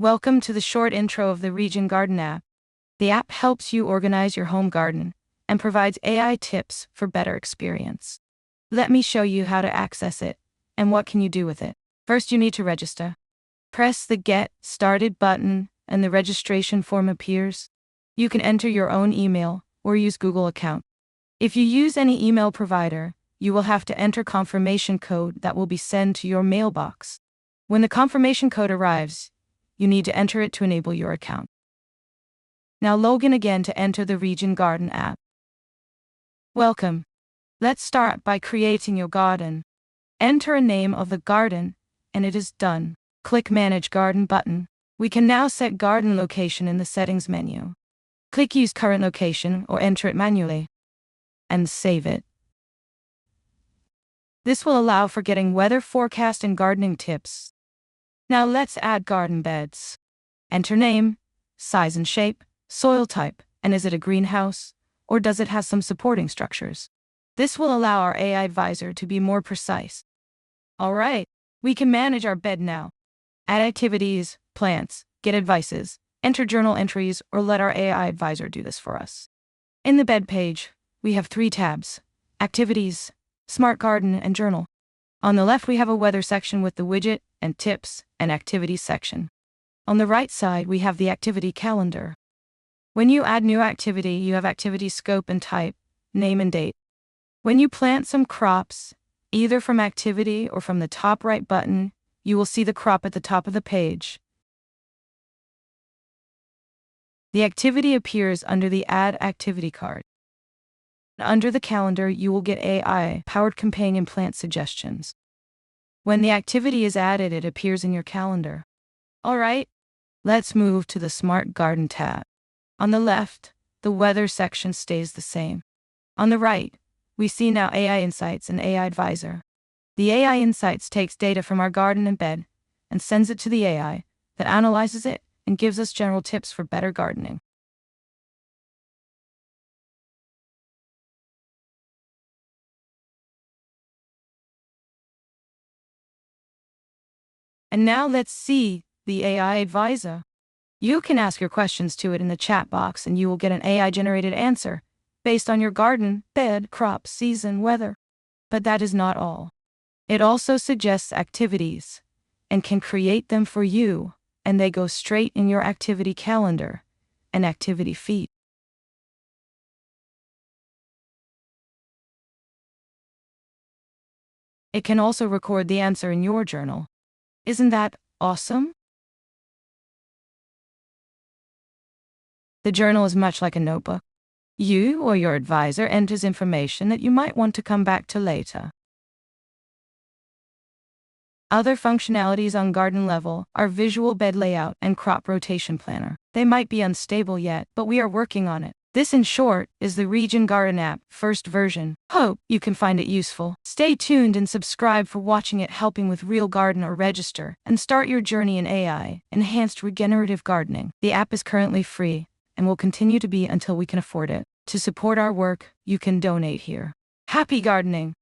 Welcome to the short intro of the Regen Garden app. The app helps you organize your home garden and provides AI tips for better experience. Let me show you how to access it and what can you do with it. First, you need to register. Press the Get Started button and the registration form appears. You can enter your own email or use Google account. If you use any email provider, you will have to enter confirmation code that will be sent to your mailbox. When the confirmation code arrives, you need to enter it to enable your account. Now log in again to enter the Regen Garden app. Welcome. Let's start by creating your garden. Enter a name of the garden, and it is done. Click Manage Garden button. We can now set garden location in the settings menu. Click Use Current Location or enter it manually. And save it. This will allow for getting weather forecast and gardening tips. Now let's add garden beds. Enter name, size and shape, soil type, and is it a greenhouse, or does it have some supporting structures? This will allow our AI advisor to be more precise. Alright, we can manage our bed now. Add activities, plants, get advices, enter journal entries, or let our AI advisor do this for us. In the bed page, we have 3 tabs: Activities, Smart Garden, and Journal. On the left we have a weather section with the widget and tips and activities section. On the right side we have the activity calendar. When you add new activity, you have activity scope and type, name and date. When you plant some crops, either from activity or from the top right button, you will see the crop at the top of the page. The activity appears under the Add Activity card. Under the calendar, you will get AI-powered companion plant suggestions. When the activity is added, it appears in your calendar. Alright, let's move to the Smart Garden tab. On the left, the weather section stays the same. On the right, we see now AI Insights and AI Advisor. The AI Insights takes data from our garden and bed and sends it to the AI that analyzes it and gives us general tips for better gardening. And now let's see the AI Advisor. You can ask your questions to it in the chat box and you will get an AI-generated answer based on your garden, bed, crop, season, weather. But that is not all. It also suggests activities and can create them for you, and they go straight in your activity calendar and activity feed. It can also record the answer in your journal. Isn't that awesome? The journal is much like a notebook. You or your advisor enters information that you might want to come back to later. Other functionalities on garden level are visual bed layout and crop rotation planner. They might be unstable yet, but we are working on it. This, in short, is the Regen Garden app, first version. Hope you can find it useful. Stay tuned and subscribe for watching it helping with real garden or register and start your journey in AI, enhanced regenerative gardening. The app is currently free and will continue to be until we can afford it. To support our work, you can donate here. Happy gardening!